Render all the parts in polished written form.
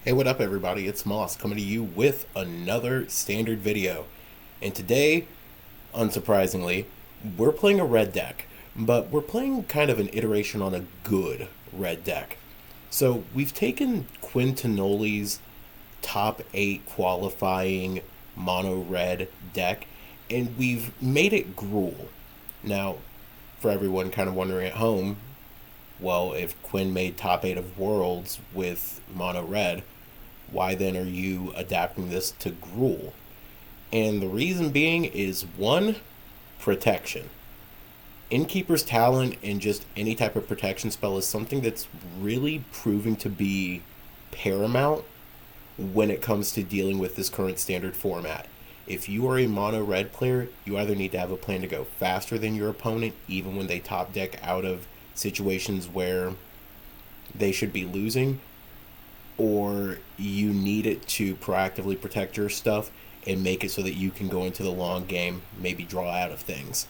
Hey, what up, everybody? It's Moss coming to you with another standard video. And today, unsurprisingly, we're playing a red deck, but we're playing kind of an iteration on a good red deck. So we've taken Quintanoli's top 8 qualifying mono red deck, and we've made it Gruul. Now, for everyone kind of wondering at home, well, if Quinn made top 8 of Worlds with mono red, why then are you adapting this to Gruul? And the reason being is one, protection. Innkeeper's talent and just any type of protection spell is something that's really proving to be paramount when it comes to dealing with this current standard format. If you are a mono red player, you either need to have a plan to go faster than your opponent, even when they top deck out of situations where they should be losing, or you need it to proactively protect your stuff and make it so that you can go into the long game, maybe draw out of things.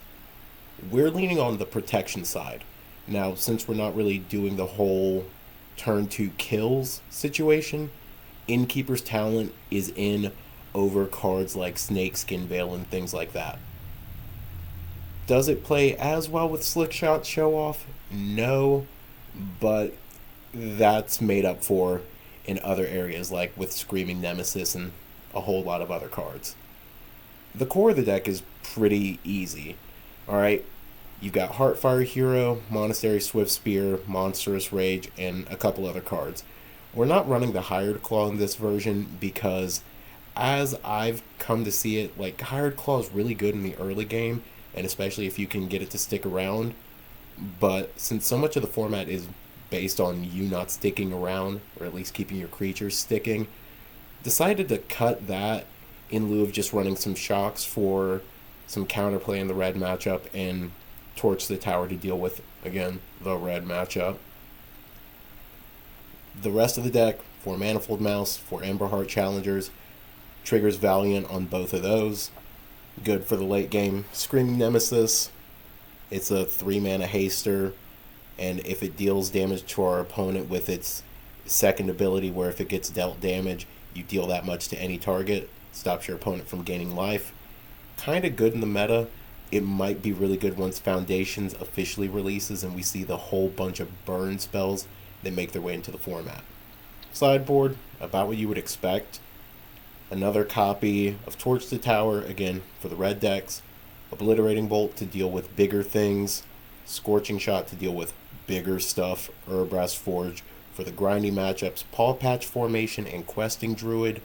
We're leaning on the protection side. Now, since we're not really doing the whole turn 2 kills situation, Innkeeper's talent is in over cards like Snakeskin Veil and things like that. Does it play as well with Slickshot Show-Off? No, but that's made up for in other areas, like with Screaming Nemesis and a whole lot of other cards. The core of the deck is pretty easy. Alright, you've got Heartfire Hero, Monastery Swiftspear, Monstrous Rage, and a couple other cards. We're not running the Hired Claw in this version because, as I've come to see it, like, Hired Claw is really good in the early game, and especially if you can get it to stick around. But since so much of the format is based on you not sticking around, or at least keeping your creatures sticking, decided to cut that in lieu of just running some shocks for some counterplay in the red matchup and torch the tower to deal with, again, the red matchup. The rest of the deck, for Manifold Mouse, for Emberheart Challengers, triggers Valiant on both of those. Good for the late game. Screaming Nemesis, it's a 3-mana haster, and if it deals damage to our opponent with its second ability, where if it gets dealt damage, you deal that much to any target, stops your opponent from gaining life. Kind of good in the meta. It might be really good once Foundations officially releases and we see the whole bunch of burn spells that make their way into the format. Sideboard, about what you would expect. Another copy of Torch the Tower, again, for the red decks. Obliterating Bolt to deal with bigger things. Scorching Shot to deal with bigger stuff. Urbrass Forge for the grindy matchups. Paw Patch Formation and Questing Druid,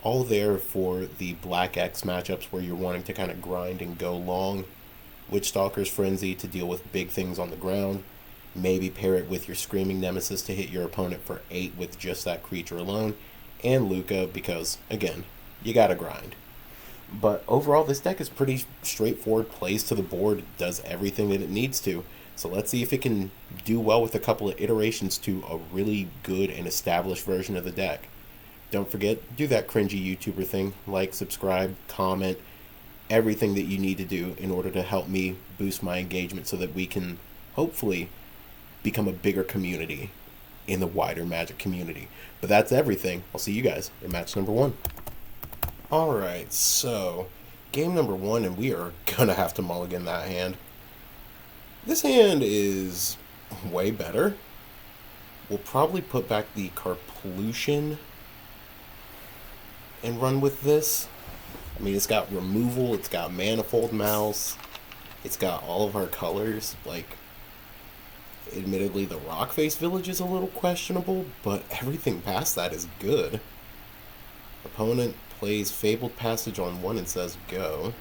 all there for the Black X matchups where you're wanting to kind of grind and go long. Witchstalker's Frenzy to deal with big things on the ground. Maybe pair it with your Screaming Nemesis to hit your opponent for 8 with just that creature alone. And Luca because, again, you gotta grind. But overall, this deck is pretty straightforward, plays to the board, does everything that it needs to. So let's see if it can do well with a couple of iterations to a really good and established version of the deck. Don't forget, do that cringy YouTuber thing, like, subscribe, comment, everything that you need to do in order to help me boost my engagement so that we can hopefully become a bigger community in the wider Magic community. But that's everything. I'll see you guys in match number 1. Alright, so game number 1, and we are gonna have to mulligan that hand. This hand is way better. We'll probably put back the Karplusan and run with this. I mean, it's got removal, it's got Manifold Mouse, it's got all of our colors. Like, admittedly, the Rockface Village is a little questionable, but everything past that is good. Opponent plays Fabled Passage on 1 and says go.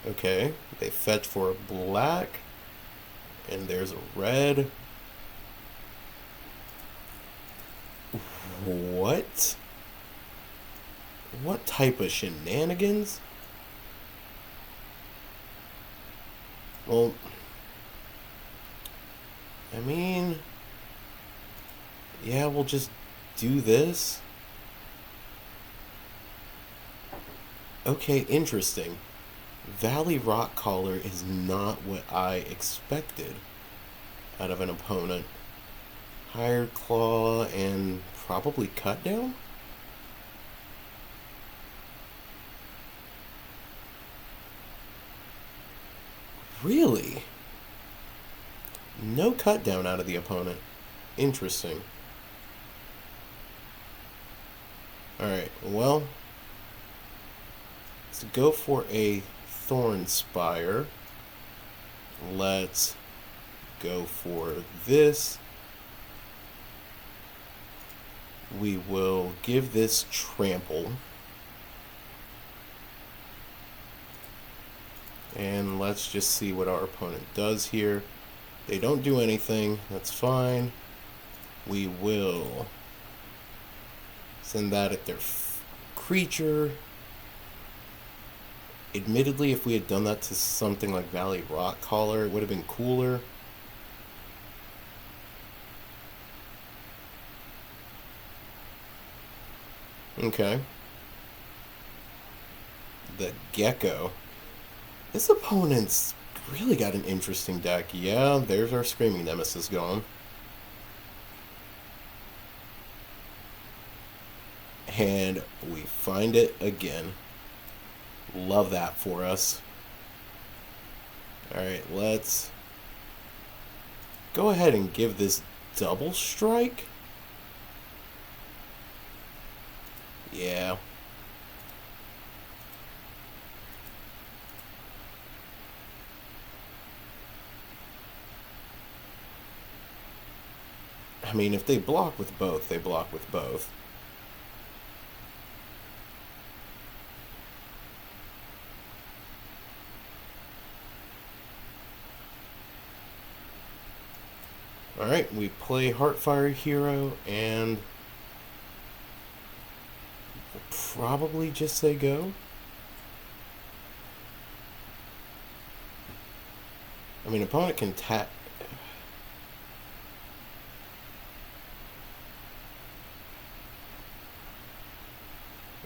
Okay, they fetch for a black, and there's a red. What? What type of shenanigans? Well, I mean, yeah, we'll just do this. Okay, interesting. Valley Rock Caller is not what I expected out of an opponent. Higher Claw and probably Cut Down? Really? No Cut Down out of the opponent. Interesting. Alright, well, let's go for a Thornspire. Let's go for this. We will give this Trample. And let's just see what our opponent does here. They don't do anything. That's fine. We will send that at their creature. Admittedly, if we had done that to something like Valley Rock Caller, it would have been cooler. Okay. The Gecko. This opponent's really got an interesting deck. Yeah, there's our Screaming Nemesis gone. And we find it again. Love that for us. Alright, let's go ahead and give this double strike. Yeah. I mean, if they block with both, they block with both. Alright, we play Heartfire Hero and we'll probably just say go. I mean, opponent can tap.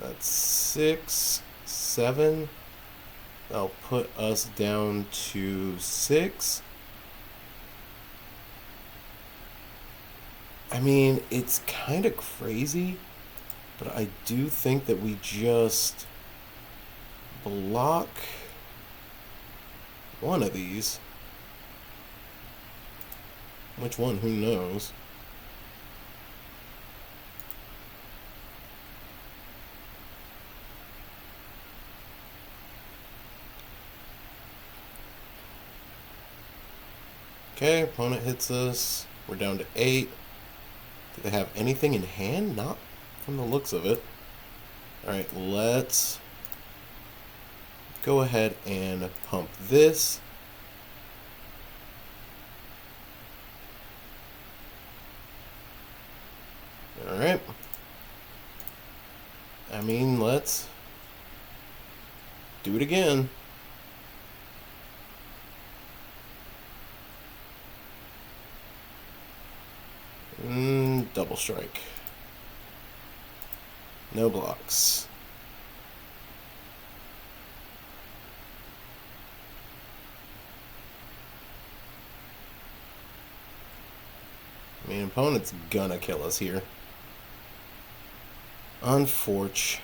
That's 6, 7. That'll put us down to 6. I mean, it's kind of crazy, but I do think that we just block one of these. Which one? Who knows? Okay, opponent hits us. We're down to 8. Do they have anything in hand? Not from the looks of it. Alright, let's go ahead and pump this. Alright. I mean, let's do it again. Double strike. No blocks. I mean, opponent's gonna kill us here. Unforge.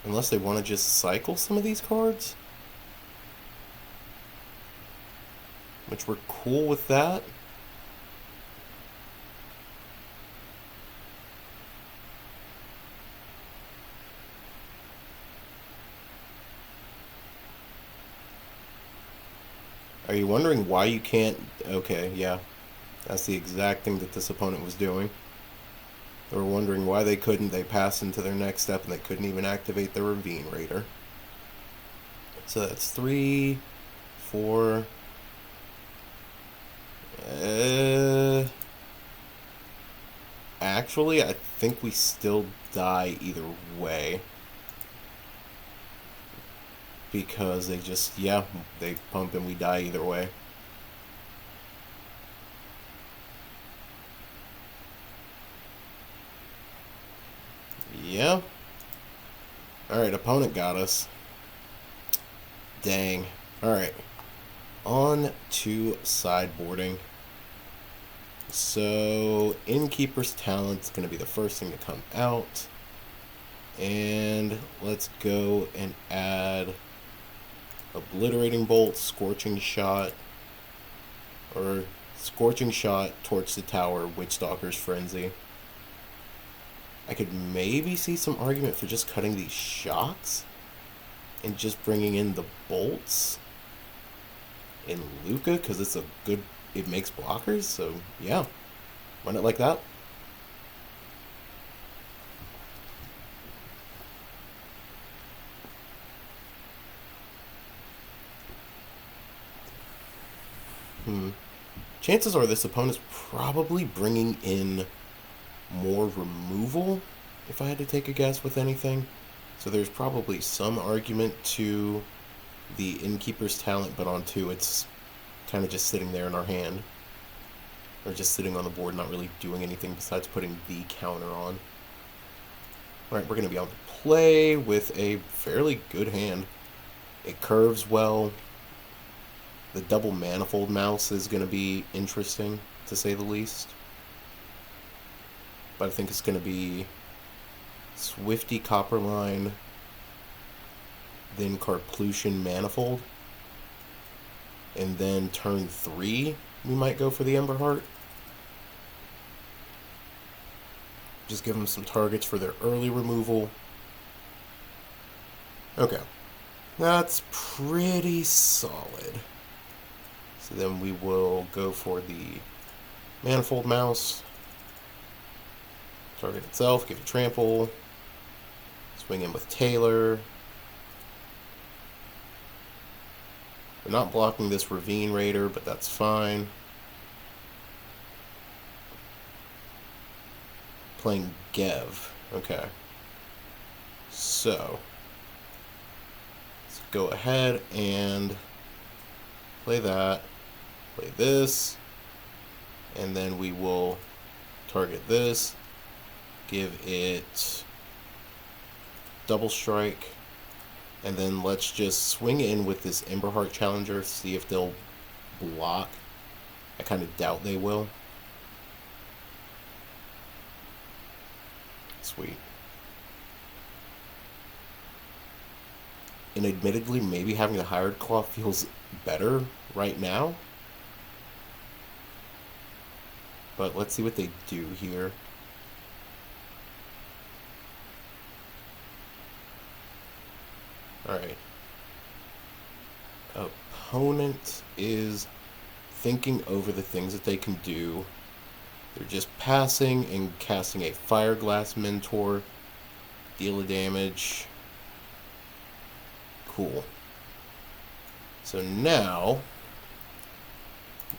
Unless they want to just cycle some of these cards. Which we're cool with that. Are you wondering why you can't... Okay, yeah. That's the exact thing that this opponent was doing. They were wondering why they couldn't. They passed into their next step and they couldn't even activate the Ravine Raider. So that's 3, 4... Actually, I think we still die either way. Because they just, yeah, they pump and we die either way. Yeah. Alright, opponent got us. Dang. Alright. On to sideboarding. So, Innkeeper's Talent's going to be the first thing to come out. And let's go and add Obliterating Bolt, Scorching Shot, or Scorching Shot, Torch the Tower, Witchstalker's Frenzy. I could maybe see some argument for just cutting these shocks and just bringing in the bolts in Luca, because it's a good, it makes blockers, so yeah, run it like that. Chances are this opponent's probably bringing in more removal, if I had to take a guess with anything. So there's probably some argument to the Innkeeper's Talent, but on 2 it's kind of just sitting there in our hand. Or just sitting on the board, not really doing anything besides putting the counter on. Alright, we're going to be on to play with a fairly good hand. It curves well. The double Manifold Mouse is going to be interesting, to say the least. But I think it's going to be Swifty Copperline, then Karplusan Manifold. And then turn 3, we might go for the Emberheart. Just give them some targets for their early removal. Okay. That's pretty solid. So then we will go for the Manifold Mouse. Target itself, give it trample. Swing in with Taylor. We're not blocking this Ravine Raider, but that's fine. Playing Gev. Okay. So, let's go ahead and play that. Play this. And then we will target this. Give it double strike. And then let's just swing in with this Emberheart Challenger, see if they'll block. I kind of doubt they will. Sweet. And admittedly, maybe having the Hired Claw feels better right now. But let's see what they do here. Alright. Opponent is thinking over the things that they can do. They're just passing and casting a Fireglass Mentor. Deal of damage. Cool. So now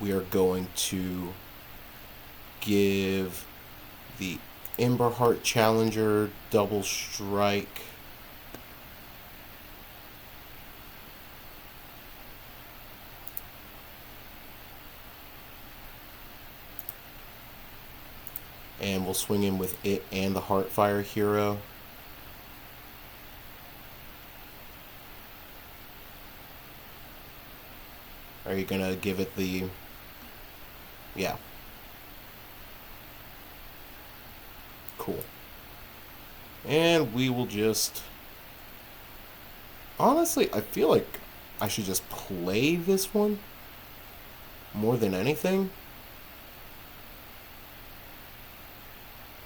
we are going to give the Emberheart Challenger double strike. And we'll swing in with it and the Heartfire Hero. Are you gonna give it the... Yeah. Cool. And we will just... Honestly, I feel like I should just play this one more than anything.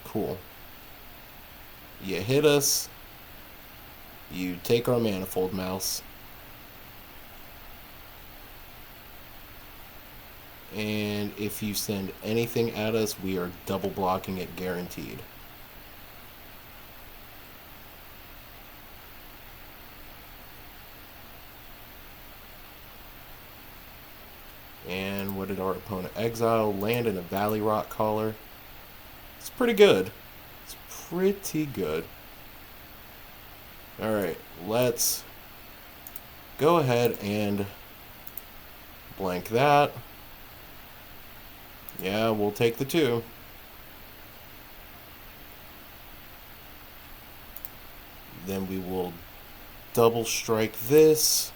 Cool. You hit us. You take our Manifold Mouse. And if you send anything at us, we are double blocking it guaranteed. And what did our opponent exile? Land in a Valley Rock Caller. It's pretty good. It's pretty good. Alright, let's go ahead and blank that. Yeah, we'll take the 2. then we will double strike this,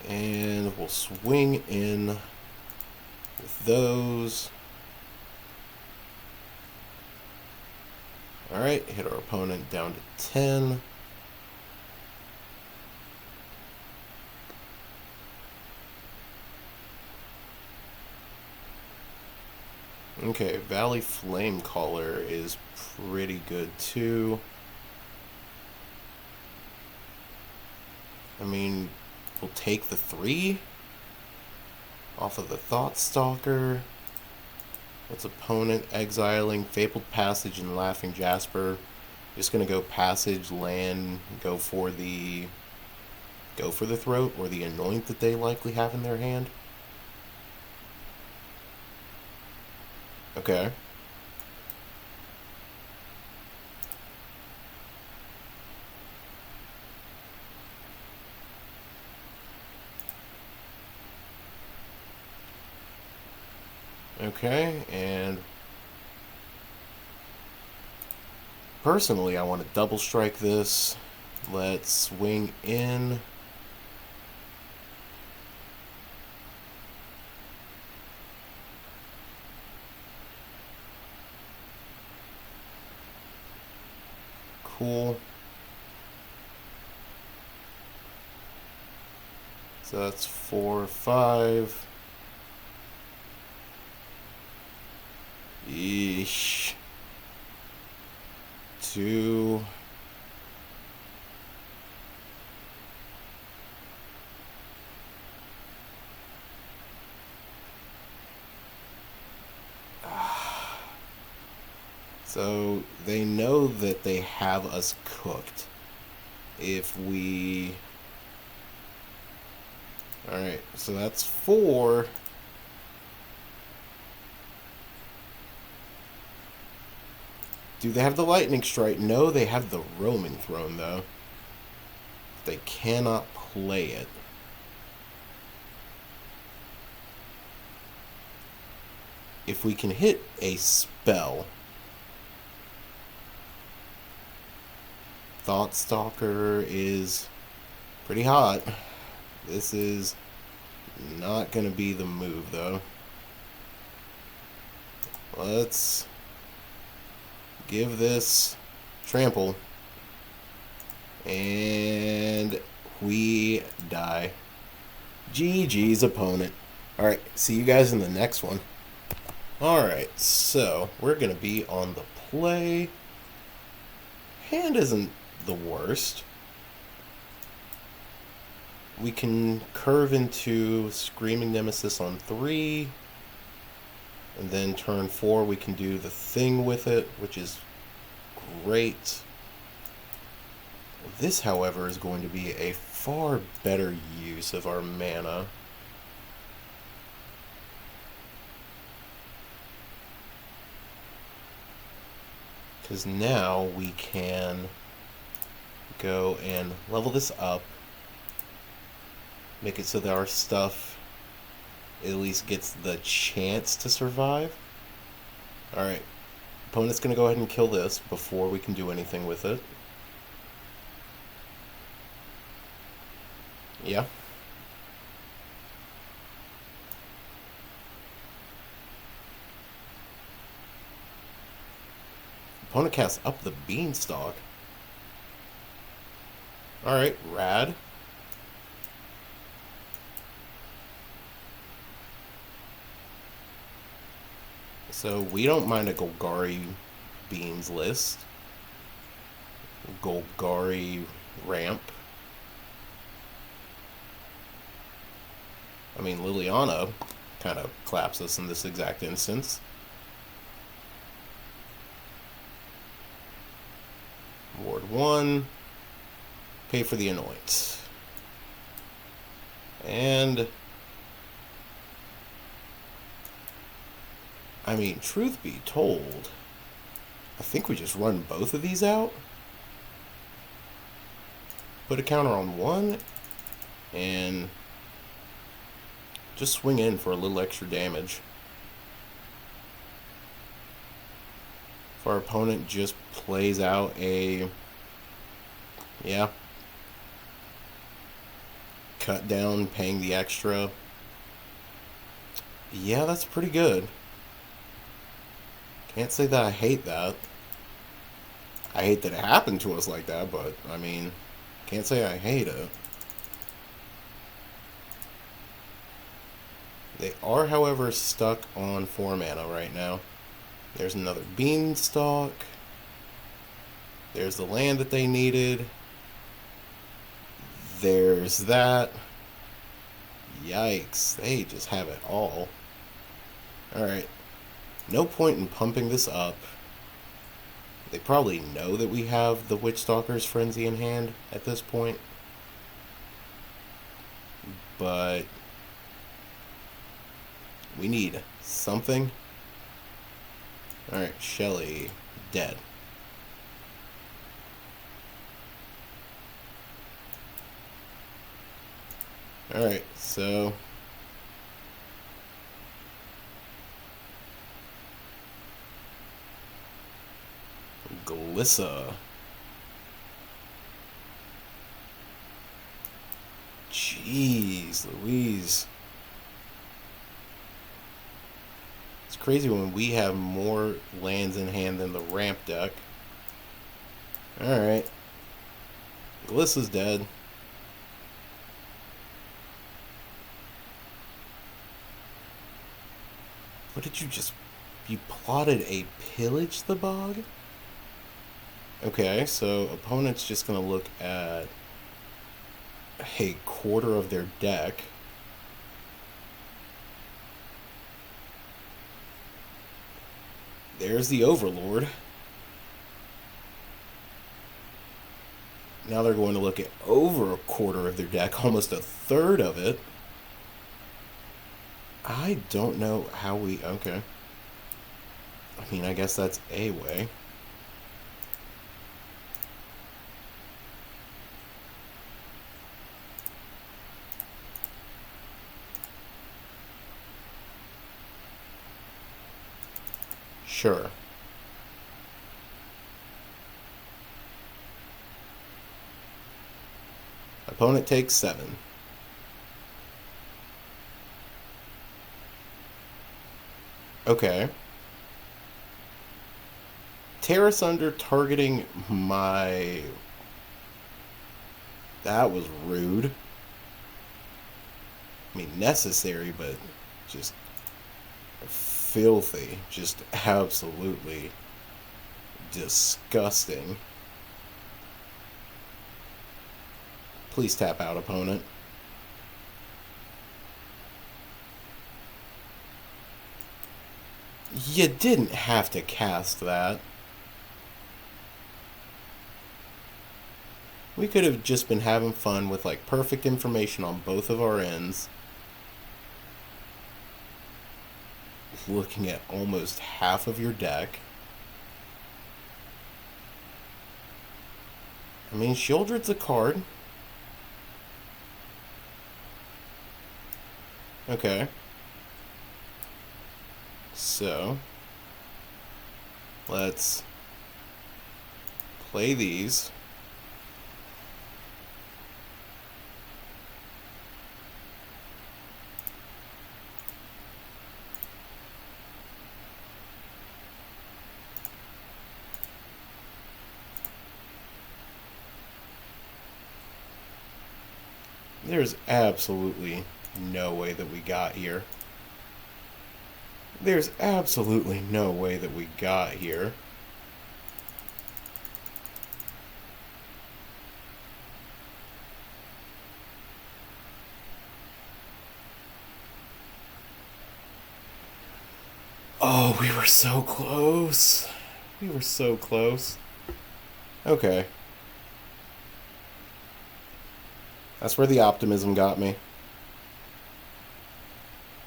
and we'll swing in with those. Alright, hit our opponent down to 10. Okay, Valley Flamecaller is pretty good too. I mean, we'll take the 3 off of the Thoughtstalker. What's opponent exiling Fabled Passage and Laughing Jasper. Just gonna go Passage, land, go for the Throat or the Anoint that they likely have in their hand. Okay. Okay, and personally, I want to double strike this. Let's swing in. Cool. So that's 4, 5. Yeesh. 2. So they know that they have us cooked if we... Alright, so that's 4. Do they have the Lightning Strike? No, they have the Roaming Throne, though. They cannot play it. If we can hit a spell... Thoughtstalker is pretty hot. This is not going to be the move, though. Let's give this trample. And we die. GG's opponent. Alright, see you guys in the next one. Alright, so we're going to be on the play. Hand isn't the worst. We can curve into Screaming Nemesis on 3, and then turn 4 we can do the thing with it, which is great. This, however, is going to be a far better use of our mana. Because now we can go and level this up, make it so that our stuff at least gets the chance to survive. Alright, opponent's going to go ahead and kill this before we can do anything with it. Yeah. Opponent casts up the Beanstalk. Alright, rad. So we don't mind a Golgari Beans list. Golgari Ramp. I mean, Liliana kind of claps us in this exact instance. Ward 1. Pay for the Anoint. And... I mean, truth be told, I think we just run both of these out. Put a counter on 1, and just swing in for a little extra damage. If our opponent just plays out a Yeah. Cut down, paying the extra. Yeah, that's pretty good. Can't say that I hate that. I hate that it happened to us like that, but, I mean, can't say I hate it. They are, however, stuck on 4 mana right now. There's another Beanstalk. There's the land that they needed. There's that. Yikes. They just have it all. Alright. No point in pumping this up. They probably know that we have the Witchstalker's Frenzy in hand at this point. But we need something. Alright, Shelly, dead. Alright, so Glissa. Jeez Louise. It's crazy when we have more lands in hand than the ramp deck. Alright. Glissa's dead. What did you just... You plotted a Pillage the Bog? Okay, so opponent's just going to look at a quarter of their deck. There's the Overlord. Now they're going to look at over a quarter of their deck, almost a third of it. I don't know how we... Okay. I mean, I guess that's a way. Sure. Opponent takes 7. Okay. Terrace under targeting my... That was rude. I mean, necessary, but just filthy. Just absolutely disgusting. Please tap out, opponent. You didn't have to cast that. We could have just been having fun with like perfect information on both of our ends. Looking at almost half of your deck. I mean, Shieldred's a card. Okay. So, let's play these. There's absolutely no way that we got here. There's absolutely no way that we got here. Oh, we were so close. We were so close. Okay. That's where the optimism got me.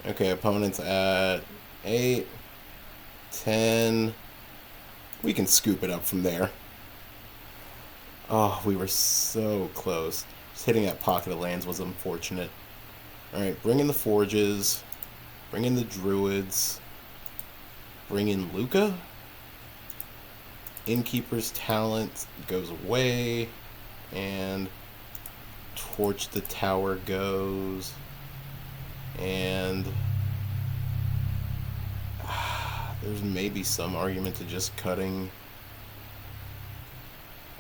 Okay, opponent's at 8, 10. We can scoop it up from there. Oh, we were so close. Just hitting that pocket of lands was unfortunate. Alright, bring in the Forges. Bring in the Druids. Bring in Luca. Innkeeper's talent goes away. And Torch the Tower goes. And there's maybe some argument to just cutting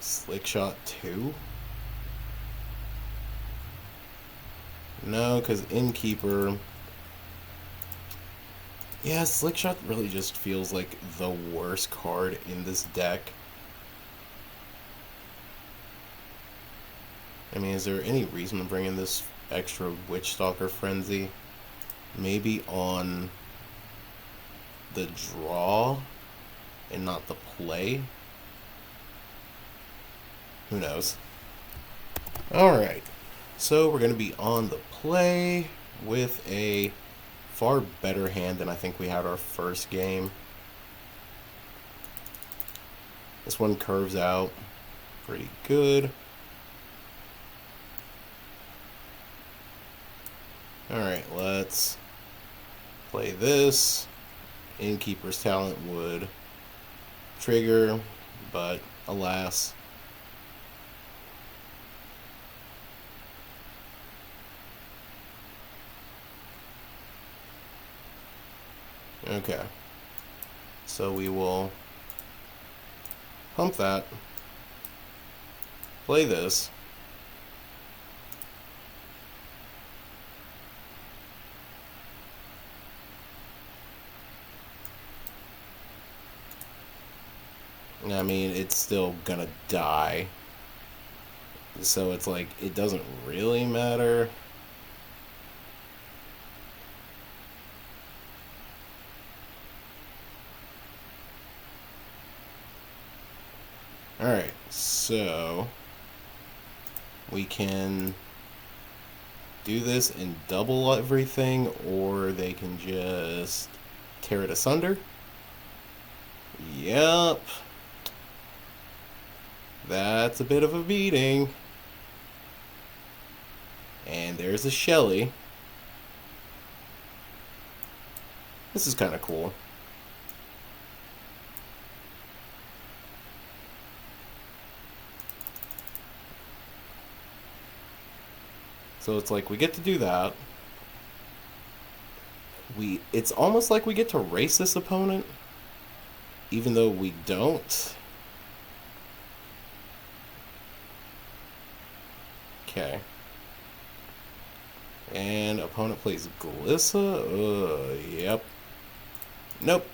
Slickshot 2. No, because Innkeeper... Yeah, Slickshot really just feels like the worst card in this deck. I mean, is there any reason to bring in this extra Witchstalker Frenzy? Maybe on the draw and not the play? Who knows? Alright, so we're going to be on the play with a far better hand than I think we had our first game. This one curves out pretty good. Alright, let's play this. Innkeeper's talent would trigger, but alas. Okay. So we will pump that. Play this. I mean, it's still gonna die. So it's like, it doesn't really matter. Alright, so we can do this and double everything, or they can just tear it asunder. Yep. That's a bit of a beating. And there's a Shelly. This is kind of cool. So it's like we get to do that. It's almost like we get to race this opponent, even though we don't. Okay. And opponent plays Glissa. Yep. Nope.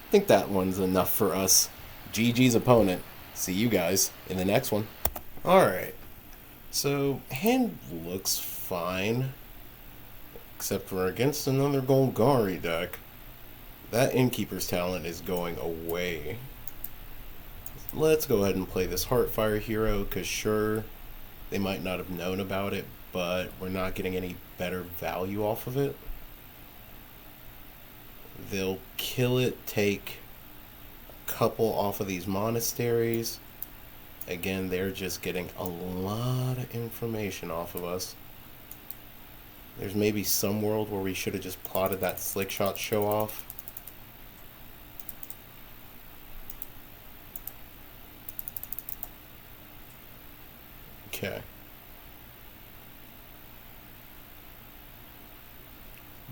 I think that one's enough for us. GG's opponent. See you guys in the next one. Alright. So, hand looks fine. Except we're against another Golgari deck. That Innkeeper's talent is going away. Let's go ahead and play this Heartfire Hero, because sure, they might not have known about it, but we're not getting any better value off of it. They'll kill it, take a couple off of these monasteries. Again, they're just getting a lot of information off of us. There's maybe some world where we should have just plotted that Slickshot Show-Off. Okay.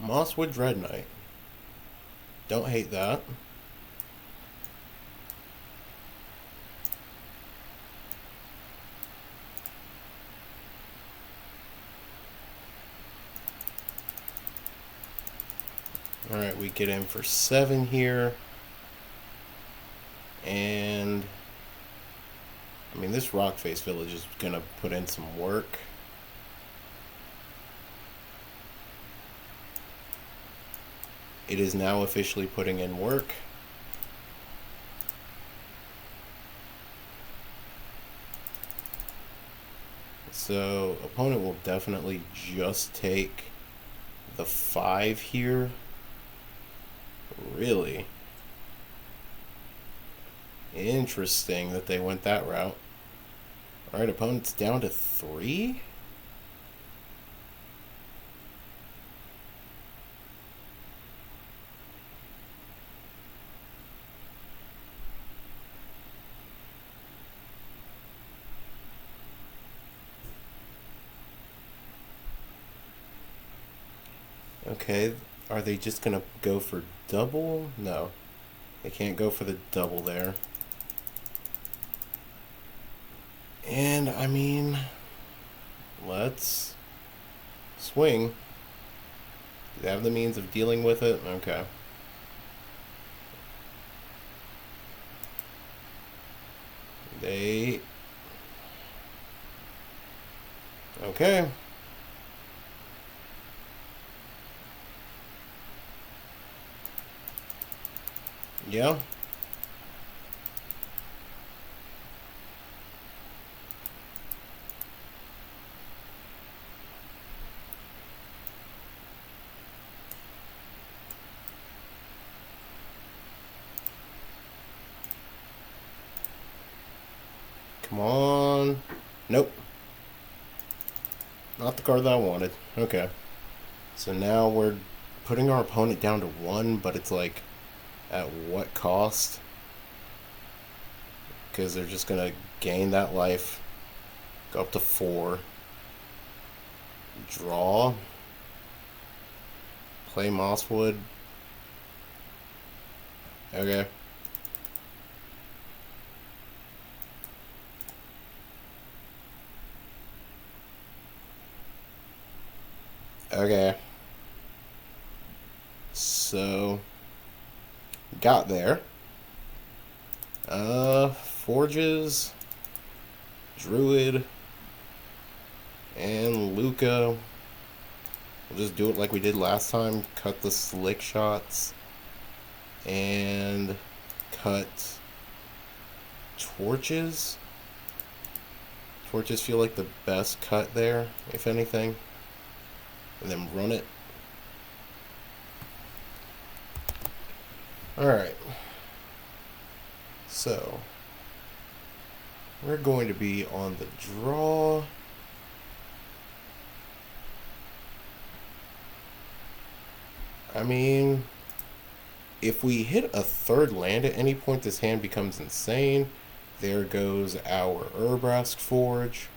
Mosswood Dread Knight. Don't hate that. Alright, we get in for 7 here. And I mean, this Rockface Village is gonna put in some work. It is now officially putting in work. So, opponent will definitely just take the 5 here. Really? Interesting that they went that route. Alright, opponent's down to 3? Okay, are they just gonna go for double? No, they can't go for the double there. And, I mean, let's swing. Do they have the means of dealing with it? Okay. They... Okay. Yeah. Come on. Nope. Not the card that I wanted. Okay. So now we're putting our opponent down to 1, but it's like, at what cost? Because they're just going to gain that life. Go up to 4. Draw. Play Mosswood. Okay. Okay. So, got there. Forges, Druid, and Luca. We'll just do it like we did last time. Cut the slick shots. And cut torches. Torches feel like the best cut there, if anything. And then run it. Alright. So, we're going to be on the draw. I mean, if we hit a third land at any point, this hand becomes insane. There goes our Urbrask Forge.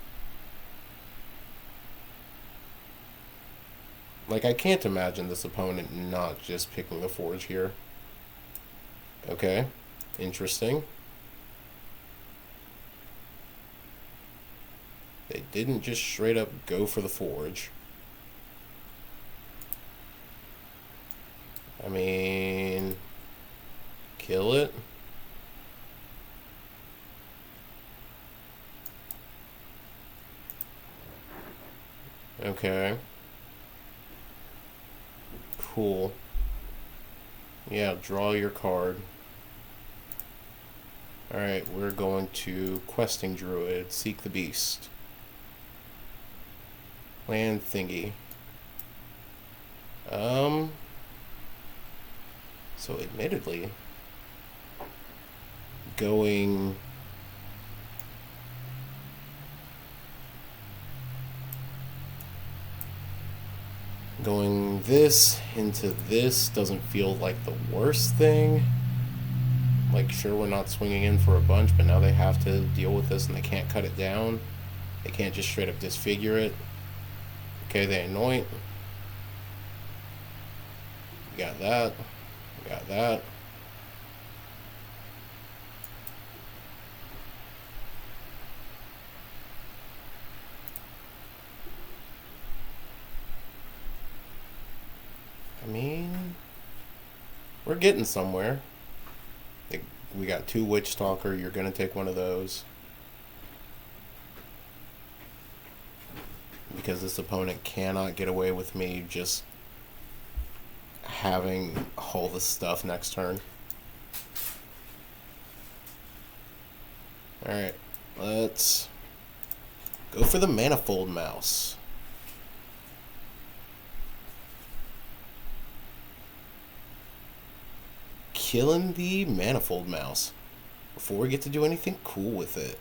Like, I can't imagine this opponent not just picking the Forge here. Okay, interesting. They didn't just straight up go for the Forge. I mean, kill it. Okay. Cool. Yeah, draw your card. Alright, we're going to Questing Druid, Seek the Beast. Land thingy. So admittedly, going this into this doesn't feel like the worst thing. Like, sure, we're not swinging in for a bunch, but now they have to deal with this and they can't cut it down. They can't just straight up disfigure it. Okay, they anoint. We got that. We got that. I mean, we're getting somewhere. We got 2 Witchstalker. You're going to take one of those. Because this opponent cannot get away with me just having all this stuff next turn. Alright, let's go for the Manifold Mouse. Killing the Manifold Mouse before we get to do anything cool with it.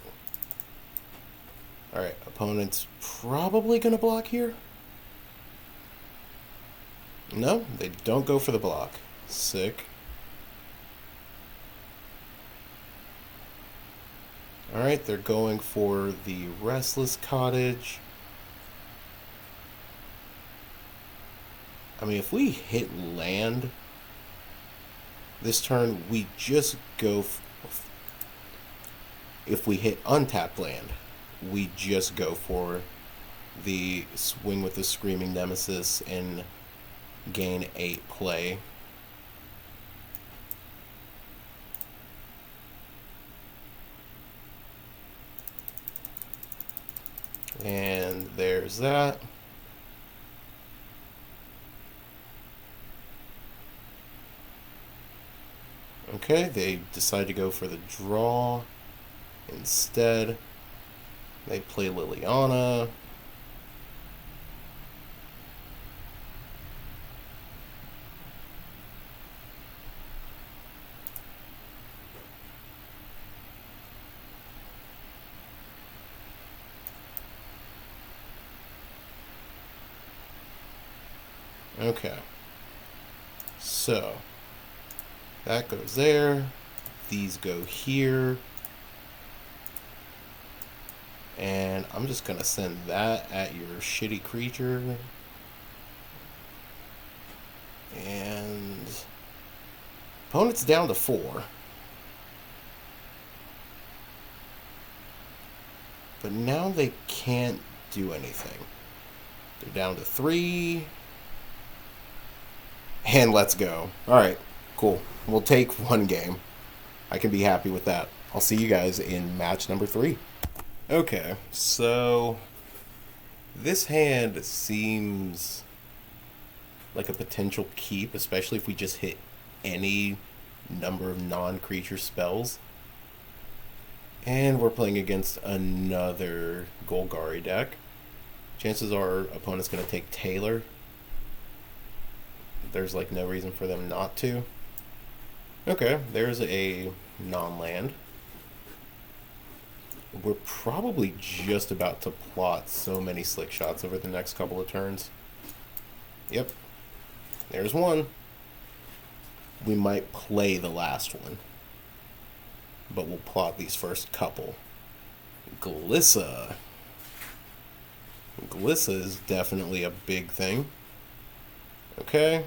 Alright, opponent's probably going to block here. No, they don't go for the block. Sick. Alright, they're going for the Restless Cottage. I mean, if we hit land this turn, we just go... If we hit untapped land, we just go for the swing with the Screaming Nemesis and gain 8 play. And there's that. Okay, they decide to go for the draw. Instead, they play Liliana. Okay, so that goes there, these go here, and I'm just gonna send that at your shitty creature, and opponent's down to 4, but now they can't do anything. They're down to 3. And let's go. Alright, cool. We'll take 1 game. I can be happy with that. I'll see you guys in match number 3. Okay, so this hand seems like a potential keep, especially if we just hit any number of non-creature spells. And we're playing against another Golgari deck. Chances are opponent's going to take Taylor. There's like no reason for them not to. Okay, there's a non-land. We're probably just about to plot so many slick shots over the next couple of turns. Yep, there's one. We might play the last one, but we'll plot these first couple. Glissa. Glissa is definitely a big thing. Okay.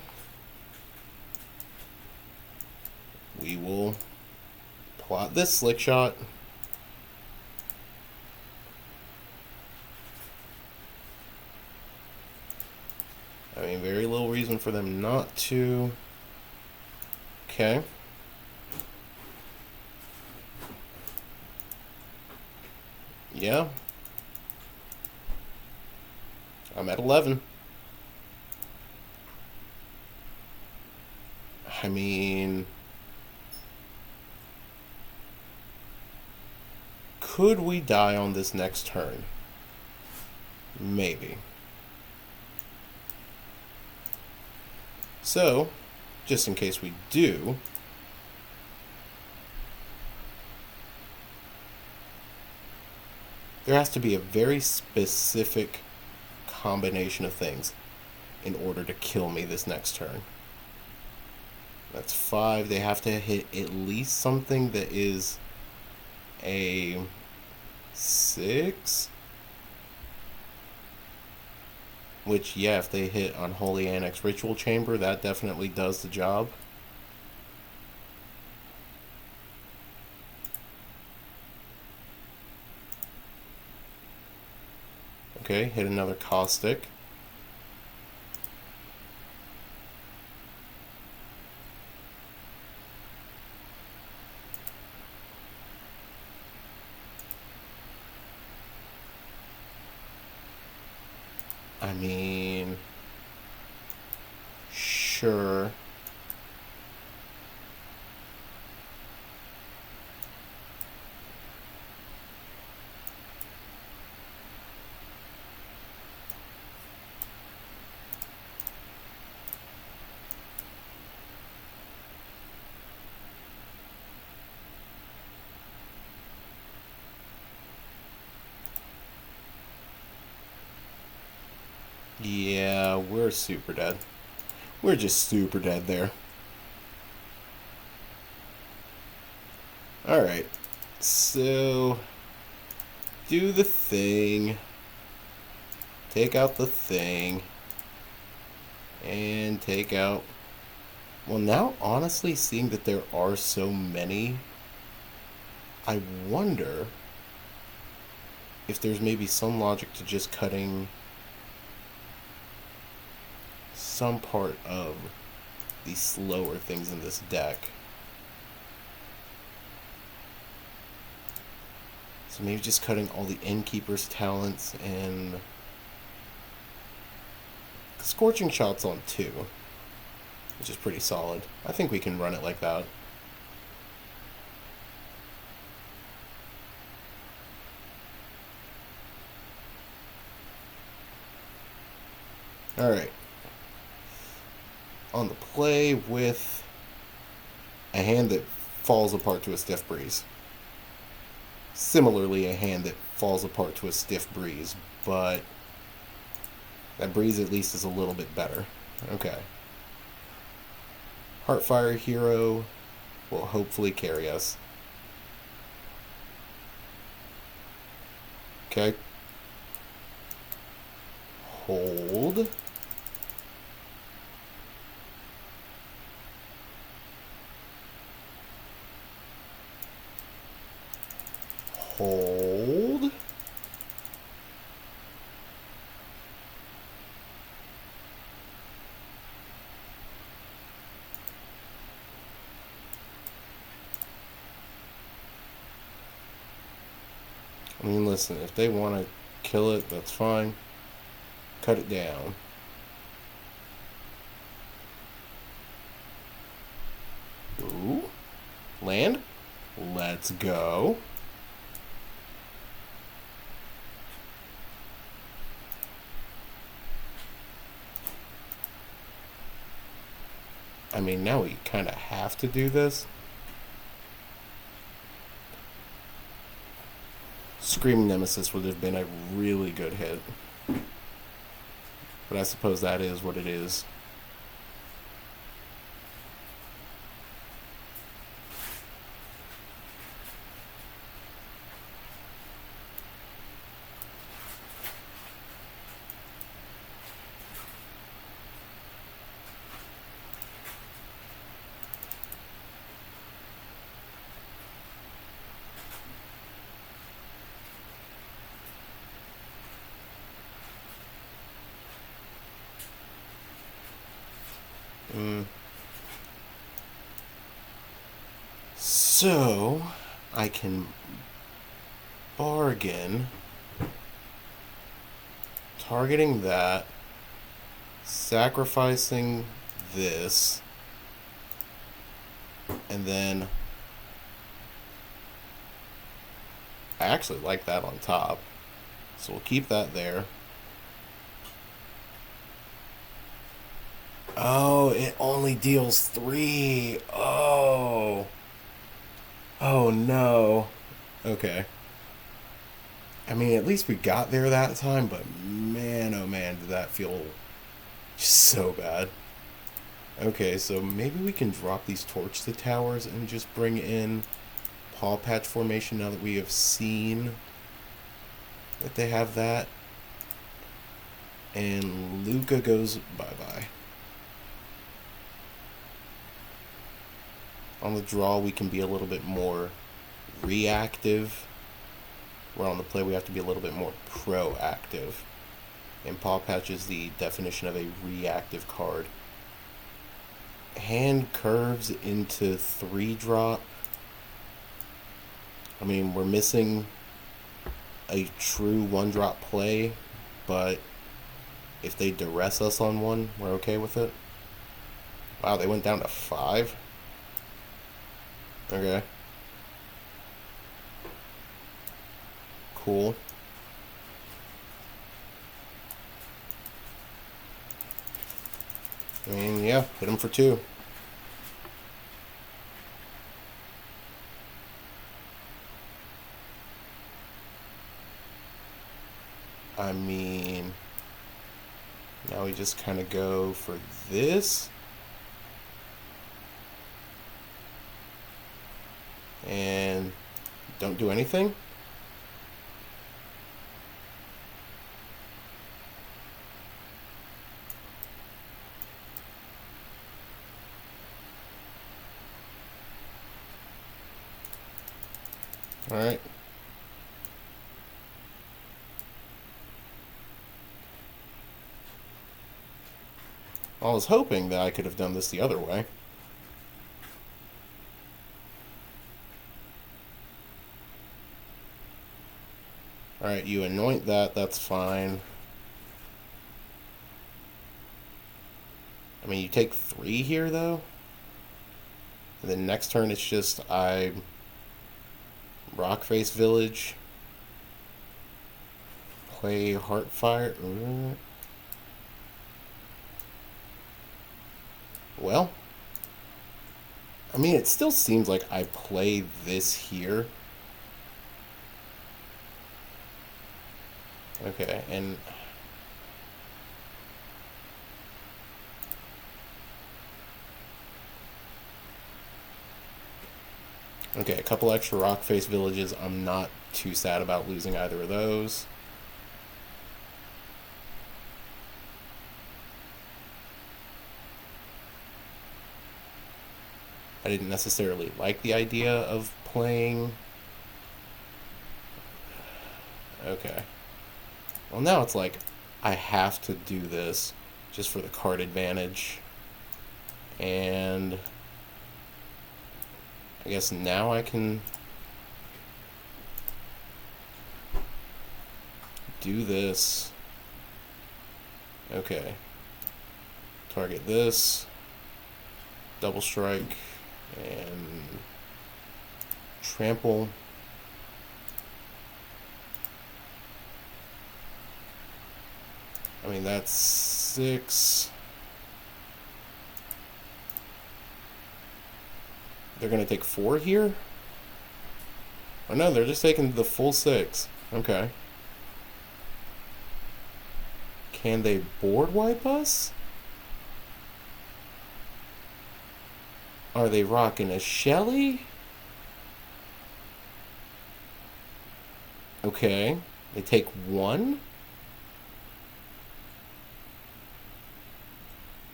We will plot this slick shot. I mean, very little reason for them not to. Okay. Yeah. I'm at 11. I mean, could we die on this next turn? Maybe. So, just in case we do, there has to be a very specific combination of things in order to kill me this next turn. That's 5. They have to hit at least something that is a 6. Which, yeah, if they hit Unholy Annex Ritual Chamber, that definitely does the job. Okay, hit another Caustic. I mean, sure. Yeah, we're super dead. We're just super dead there. Alright. So, do the thing. Take out the thing. And take out... Well, now, honestly, seeing that there are so many, I wonder if there's maybe some logic to just cutting some part of the slower things in this deck. So maybe just cutting all the Innkeeper's talents and Scorching Shots on 2, which is pretty solid. I think we can run it like that. Alright. On the play with a hand that falls apart to a Stiff Breeze. Similarly, a hand that falls apart to a Stiff Breeze, but that Breeze at least is a little bit better. Okay. Heartfire Hero will hopefully carry us. Okay. Hold. Hold. I mean, listen, if they want to kill it, that's fine. Cut it down. Ooh. Land. Let's go. I mean, now we kind of have to do this. Screaming Nemesis would have been a really good hit. But I suppose that is what it is. So, I can bargain targeting that, sacrificing this, and then I actually like that on top, so we'll keep that there. Oh, it only deals 3. Oh. Oh, no. Okay. I mean, at least we got there that time, but man, oh man, did that feel just so bad. Okay, so maybe we can drop these Torch the Towers and just bring in Paw Patch Formation now that we have seen that they have that. And Luca goes bye-bye. On the draw, we can be a little bit more reactive. Where on the play, we have to be a little bit more proactive. And Paw Patch is the definition of a reactive card. Hand curves into 3-drop. I mean, we're missing a true 1-drop play, but if they duress us on one, we're okay with it. Wow, they went down to 5? Okay. Cool. I mean, yeah, hit him for 2. I mean, now we just kind of go for this. And don't do anything. Alright. I was hoping that I could have done this the other way. Alright, you anoint that, that's fine. I mean, you take 3 here, though. And then next turn, it's just I Rockface Village, play Heartfire. Well, I mean, it still seems like I play this here. Okay, and okay, a couple extra Rockface Villages. I'm not too sad about losing either of those. I didn't necessarily like the idea of playing. Okay. Well, now it's like I have to do this just for the card advantage. And I guess now I can do this. Okay. Target this. Double strike. And trample. I mean, that's 6. They're going to take 4 here? Oh no, they're just taking the full 6. Okay. Can they board wipe us? Are they rocking a Shelly? Okay. They take 1?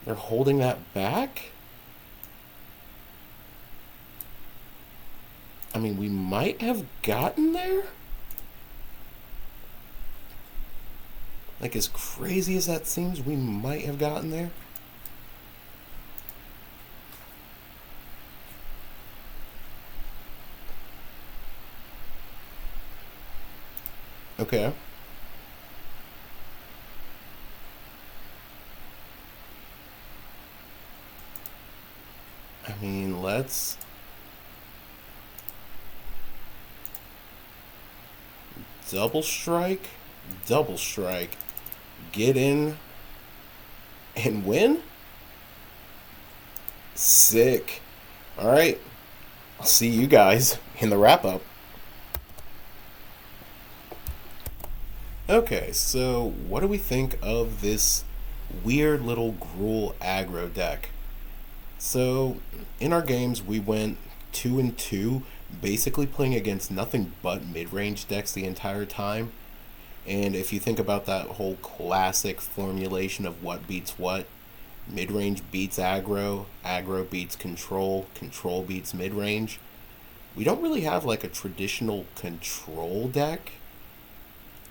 They're holding that back? I mean, we might have gotten there? Like, as crazy as that seems, we might have gotten there. Okay. I mean, let's double strike, get in and win. Sick. All right. I'll see you guys in the wrap up. Okay, so what do we think of this weird little Gruul aggro deck? So, in our games, we went 2-2, basically playing against nothing but mid-range decks the entire time. And if you think about that whole classic formulation of what beats what, mid-range beats aggro, aggro beats control, control beats mid-range, we don't really have like a traditional control deck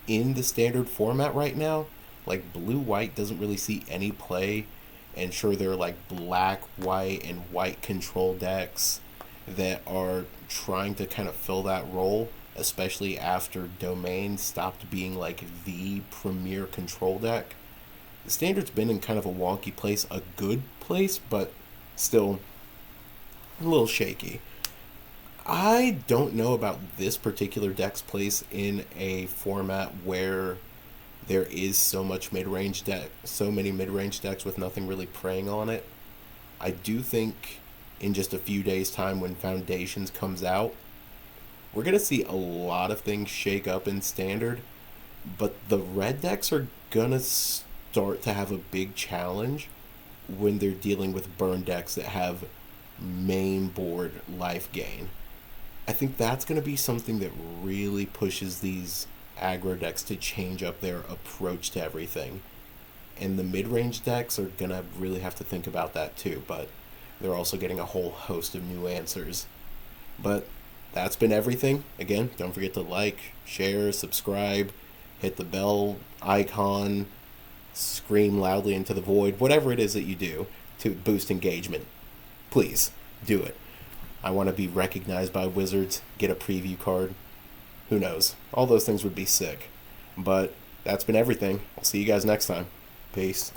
in the standard format right now. Like, blue-white doesn't really see any play. And sure, there are like black, white, and white control decks that are trying to kind of fill that role, especially after Domain stopped being like the premier control deck. The standard's been in kind of a wonky place, a good place, but still a little shaky. I don't know about this particular deck's place in a format where there is so much mid-range deck, so many mid-range decks with nothing really preying on it. I do think in just a few days' time when Foundations comes out, we're going to see a lot of things shake up in Standard, but the red decks are going to start to have a big challenge when they're dealing with burn decks that have main board life gain. I think that's going to be something that really pushes these aggro decks to change up their approach to everything. And the mid-range decks are going to really have to think about that too, but they're also getting a whole host of new answers. But that's been everything. Again, don't forget to like, share, subscribe, hit the bell icon, scream loudly into the void, whatever it is that you do to boost engagement. Please do it. I want to be recognized by Wizards, get a preview card. Who knows? All those things would be sick. But that's been everything. I'll see you guys next time. Peace.